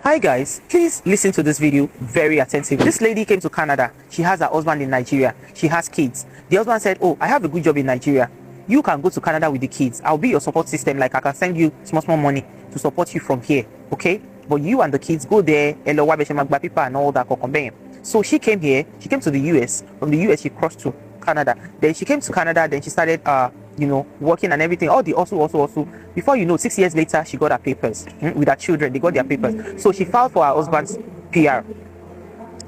Hi guys, please listen to this video very attentively. This lady came to Canada. She has her husband in Nigeria. She has kids. The husband said, oh, I have a good job in Nigeria. You can go to Canada with the kids. I'll be your support system. Like I can send you small money to support you from here. Okay? But you and the kids go there and all that. So she came here. She came to the US. From the US, she crossed to Canada. Then she came to Canada. Then she started working and everything, all the also before you know, 6 years later she got her papers with her children. They got their papers. So she filed for her husband's PR.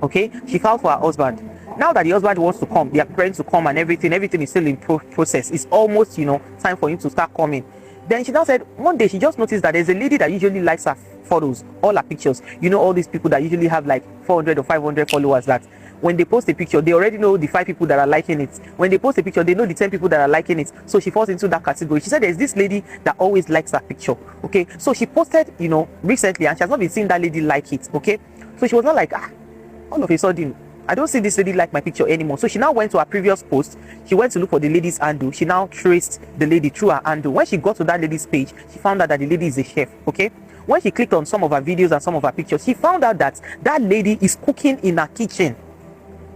Okay, she filed for her husband. Now that the husband wants to come, their parents to come and everything is still in process. It's almost time for him to start coming. Then she now said one day she just noticed that there's a lady that usually likes her photos, all her pictures. All these people that usually have like 400 or 500 followers, that when they post a picture, they already know the 5 people that are liking it. When they post a picture, they know the 10 people that are liking it. So she falls into that category. She said there's this lady that always likes her picture. Okay, so she posted, recently, and she has not been seeing that lady like it. Okay, so she was not like, all of a sudden, I don't see this lady like my picture anymore. So she now went to her previous post. She went to look for the lady's handle. She now traced the lady through her handle. When she got to that lady's page, she found out that the lady is a chef. Okay, when she clicked on some of her videos and some of her pictures, she found out that that lady is cooking in her kitchen.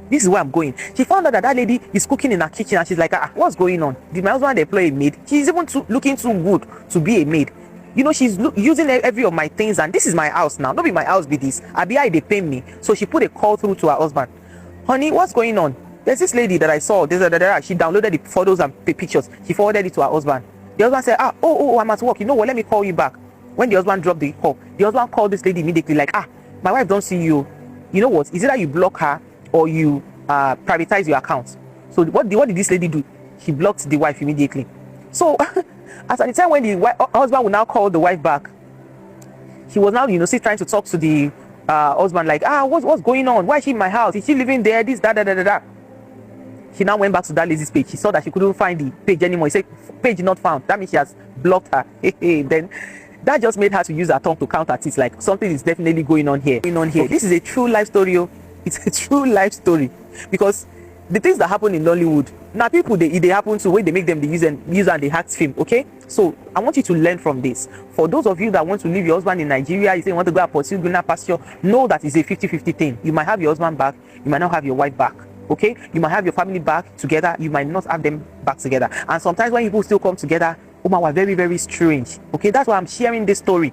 This is where I'm going. She found out that that lady is cooking in her kitchen, and she's like, what's going on? Did my husband employ a maid? She's even looking too good to be a maid. She's using every of my things, and this is my house now. Don't be my house, be this. They pay me. So she put a call through to her husband. Honey, what's going on? There's this lady that I saw. She downloaded the photos and the pictures. She forwarded it to her husband. The husband said, I'm at work. You know what? Let me call you back. When the husband dropped the call, the husband called this lady immediately like, my wife don't see you. You know what? Is it that you block her or you privatize your account? So what did this lady do? She blocked the wife immediately. So at the time when the husband would now call the wife back, she was now still trying to talk to the husband like, what's going on? Why is she in my house? Is she living there? This da. She now went back to that lady's page. She saw that she couldn't find the page anymore. He said page not found. That means she has blocked her. Then that just made her to use her tongue to counter it. Like something is definitely going on here. This is a true life story. It's a true life story, because the things that happen in Nollywood, now people they happen to when they make them the user and the act film. Okay, so I want you to learn from this. For those of you that want to leave your husband in Nigeria, you say you want to go and pursue greener pasture, know that it's a 50-50 thing. You might have your husband back, you might not have your wife back. Okay, you might have your family back together, you might not have them back together. And sometimes when people still come together, we're very, very strange. Okay, that's why I'm sharing this story.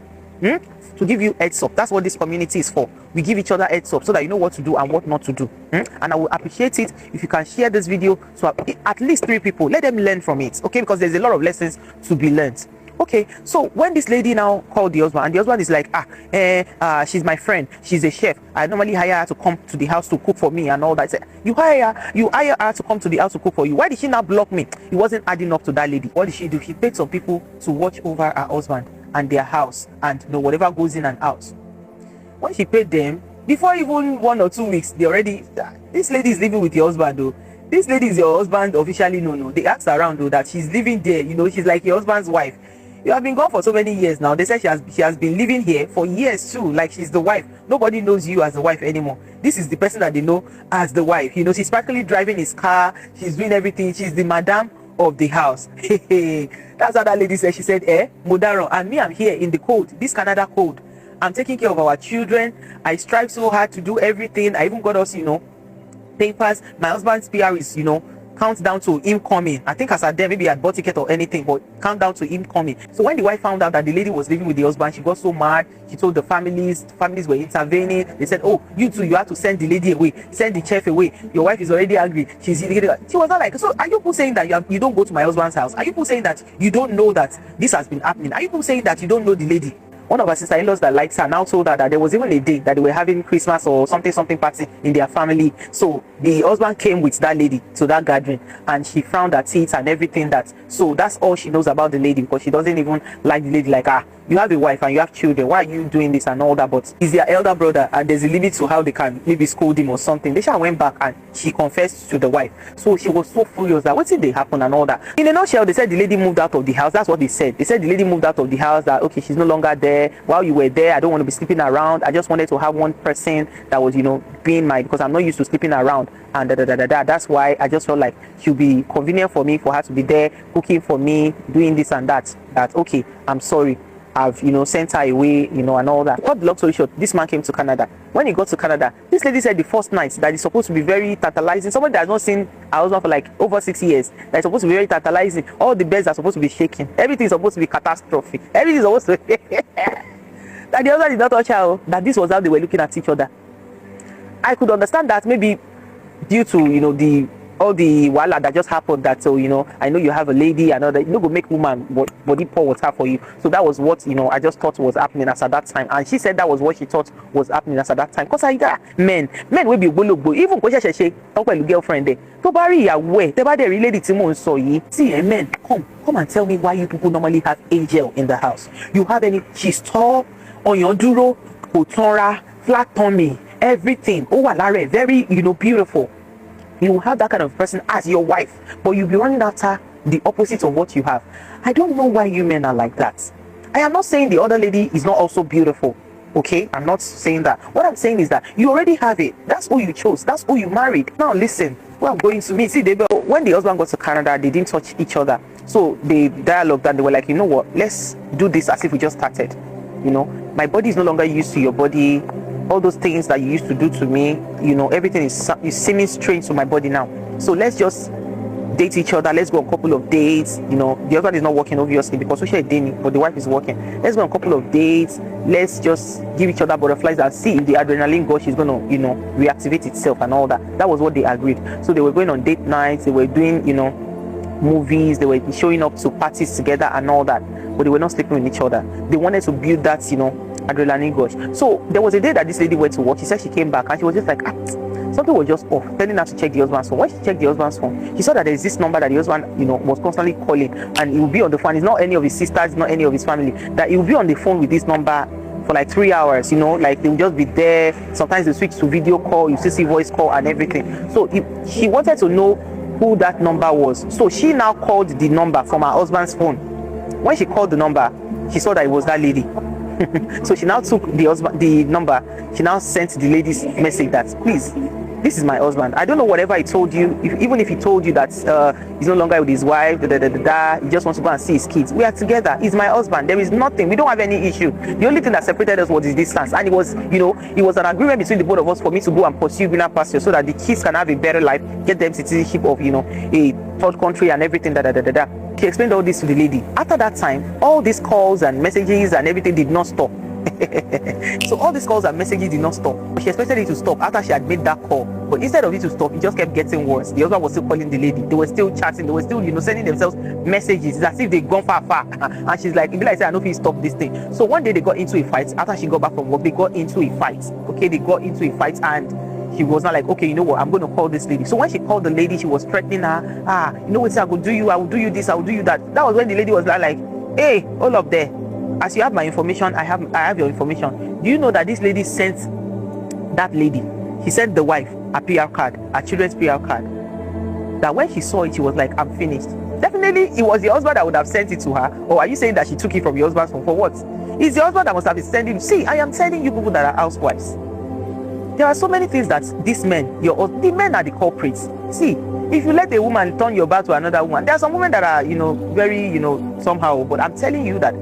To give you heads up. That's what this community is for. We give each other heads up so that you know what to do and what not to do. And I will appreciate it if you can share this video to at least 3 people. Let them learn from it. Okay, because there's a lot of lessons to be learned. Okay, so when this lady now called the husband, and the husband is like, she's my friend, she's a chef, I normally hire her to come to the house to cook for me and all that. Said, you hire her to come to the house to cook for you. Why did she now block me? It wasn't adding up to that lady. What did she do? She paid some people to watch over her husband and their house and whatever goes in and out. When she paid them, before even 1 or 2 weeks, this lady is living with your husband though. This lady is your husband officially. No, they asked around though that she's living there. She's like your husband's wife. You have been gone for so many years now. They said she has been living here for years too. Like she's the wife. Nobody knows you as the wife anymore. This is the person that they know as the wife. She's practically driving his car. She's doing everything. She's the madam of the house. That's how that lady said. She said, Modaro, and me, I'm here in the code, this Canada code. I'm taking care of our children. I strive so hard to do everything. I even got us, papers. My husband's PR is, count down to him coming. I think as at then, maybe I bought ticket or anything, but count down to him coming. So when the wife found out that the lady was living with the husband, she got so mad. She told the families were intervening. They said, oh, you two, you have to send the lady away, send the chef away. Your wife is already angry. She was not like, so are you people saying that you don't go to my husband's house? Are you people saying that you don't know that this has been happening? Are you people saying that you don't know the lady? One of her sister-in-laws that likes her now told her that there was even a day that they were having Christmas or something party in their family. So the husband came with that lady to that gathering, and she frowned at it and everything. So that's all she knows about the lady, because she doesn't even like the lady. Like, you have a wife and you have children, why are you doing this and all that? But he's their elder brother, and there's a limit to how they can maybe scold him or something. They shall went back and she confessed to the wife. So she was so furious that what did they happen and all that. In a nutshell, they said the lady moved out of the house. That's what they said. They said the lady moved out of the house, that okay, she's no longer there. While you were there, I don't want to be sleeping around. I just wanted to have one person that was, being because I'm not used to sleeping around. And that's why I just felt like she'll be convenient for me, for her to be there cooking for me, doing this and that. Okay, I'm sorry. have, sent her away, and all that. Cut the long story short, this man came to Canada. When he got to Canada, this lady said the first night that is supposed to be very tantalizing. Somebody that has not seen her husband for like over 6 years, that is supposed to be very tantalizing. All the beds are supposed to be shaking. Everything is supposed to be catastrophe. Everything is supposed to that the husband did not touch her, that this was how they were looking at each other. I could understand that maybe due to, all the wala that just happened, that I know you have a lady and all that, go make woman body pour water for you. So that was what I just thought was happening as at that time, and she said that was what she thought was happening as at that time. Because men will be even talk about girlfriend there to bury away te ba de lady tí mò ń sọ yìí. See, men, come and tell me why you people normally have angel in the house. You have any, she's tall, on your duro, otonra, flat tummy, everything. Oh, Alare, very beautiful. You will have that kind of person as your wife, but you'll be running after the opposite of what you have. I don't know why you men are like that. I am not saying the other lady is not also beautiful. Okay, I'm not saying that. What I'm saying is that you already have it. That's who you chose. That's who you married. Now listen, what I'm going to mean. See, when the husband got to Canada, they didn't touch each other. So they dialogued and they were like, you know what? Let's do this as if we just started. My body is no longer used to your body. All those things that you used to do to me, everything is seeming strange to my body now. So let's just date each other. Let's go on a couple of dates. The husband is not working, obviously, because we share dating, but the wife is working. Let's go on a couple of dates. Let's just give each other butterflies and see if the adrenaline gush is going to, reactivate itself and all that. That was what they agreed. So they were going on date nights. They were doing, movies. They were showing up to parties together and all that. But they were not sleeping with each other. They wanted to build that, adrenaline gush. So there was a day that this lady went to work. She said she came back and she was just like, something was just off, telling her to check the husband's phone. When she checked the husband's phone, she saw that there is this number that the husband, was constantly calling, and it will be on the phone. It's not any of his sisters, not any of his family. That he will be on the phone with this number for like 3 hours. Like they will just be there. Sometimes they switch to video call. You still see voice call and everything. So she wanted to know who that number was. So she now called the number from her husband's phone. When she called the number, she saw that it was that lady. So she now took the number. She now sent the lady's message that, please, this is my husband. I don't know whatever he told you, even if he told you that he's no longer with his wife, he just wants to go and see his kids. We are together. He's my husband. There is nothing. We don't have any issue. The only thing that separated us was the distance, and it was an agreement between the both of us for me to go and pursue greener pasture so that the kids can have a better life, get them citizenship of a third country and everything. She explained all this to the lady. After that time, all these calls and messages and everything did not stop. So all these calls and messages did not stop. She expected it to stop after she had made that call, but instead of it to stop, it just kept getting worse. The husband was still calling the lady. They were still chatting. They were still, sending themselves messages. It's as if they'd gone far. And she's like, I know if you stop this thing. So one day they got into a fight. After she got back from work, they got into a fight. Okay, they got into a fight, and she was not like, okay, you know what, I'm going to call this lady. So when she called the lady, she was threatening her. You know what, I will do you. I will do you this. I will do you that. That was when the lady was like, hey, all up there. As you have my information, I have your information. Do you know that this lady sent that lady? She sent the wife a PR card, a children's PR card. That when she saw it, she was like, I'm finished. Definitely, it was the husband that would have sent it to her. Or are you saying that she took it from your husband's phone? For what? It's the husband that must have been sending. See, I am telling you people that are housewives. There are so many things that these men, the men are the culprits. See, if you let a woman turn your back to another woman, there are some women that are, very, somehow. But I'm telling you that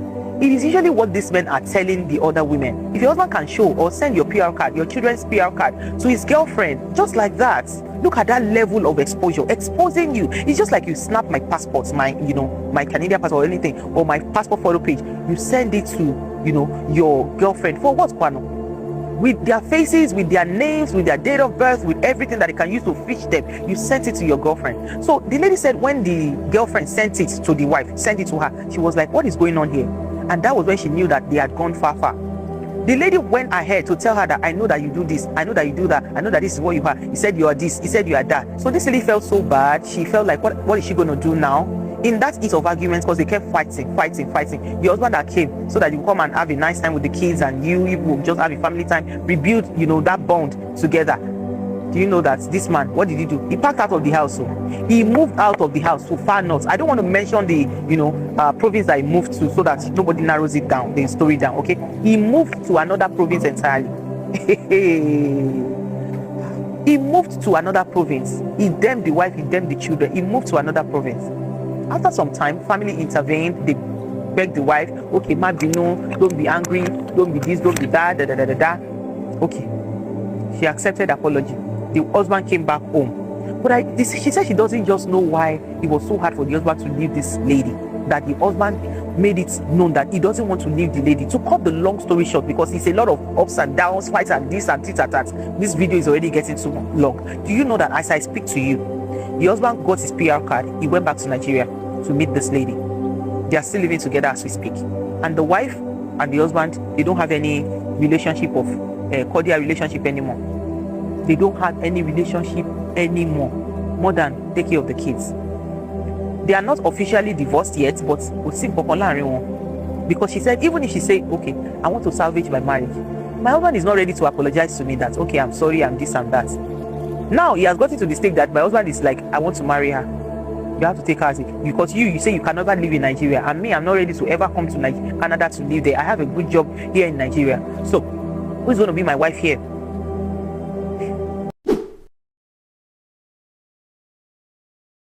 it is usually what these men are telling the other women. If your husband can show or send your PR card, your children's PR card to his girlfriend, just like that, look at that level of exposure, exposing you. It's just like you snap my passport, my Canadian passport or anything, or my passport photo page. You send it to, your girlfriend for what, Kwano? With their faces, with their names, with their date of birth, with everything that they can use to fish them, you sent it to your girlfriend. So the lady said when the girlfriend sent it to the wife, sent it to her, she was like, what is going on here? And that was when she knew that they had gone far. The lady went ahead to tell her that I know that you do this, I know that you do that, I know that this is what you are. He said you are this, he said you are that. So this lady felt so bad. She felt like, what is she going to do now? In that heat of arguments, because they kept fighting. The husband that came so that you come and have a nice time with the kids, and you will just have a family time, rebuild, that bond together. Do you know that this man, what did he do? He packed out of the house. So he moved out of the house to far north. I don't want to mention the, province that he moved to so that nobody narrows it down, the story down, okay? He moved to another province entirely. He moved to another province. He damned the wife, he damned the children. He moved to another province. After some time, family intervened. They beg the wife, okay, ma binu, don't be angry, don't be this, don't be that, da da da da da. Okay, she accepted apology. The husband came back home. But she said she doesn't just know why it was so hard for the husband to leave this lady, that the husband made it known that he doesn't want to leave the lady. To cut the long story short, because it's a lot of ups and downs, fights and this and that, this video is already getting too long. Do you know that as I speak to you, the husband got his PR card, he went back to Nigeria to meet this lady. They are still living together as we speak. And the wife and the husband, they don't have any relationship of cordial relationship anymore. They don't have any relationship anymore, more than take care of the kids. They are not officially divorced yet, but because she said, even if she say, okay, I want to salvage my marriage, my husband is not ready to apologize to me that, okay, I'm sorry, I'm this and that. Now he has gotten to the stage that my husband is like, I want to marry her. You have to take her as it, because you say you can never live in Nigeria, and me, I'm not ready to ever come to Canada to live there. I have a good job here in Nigeria, so who's going to be my wife here?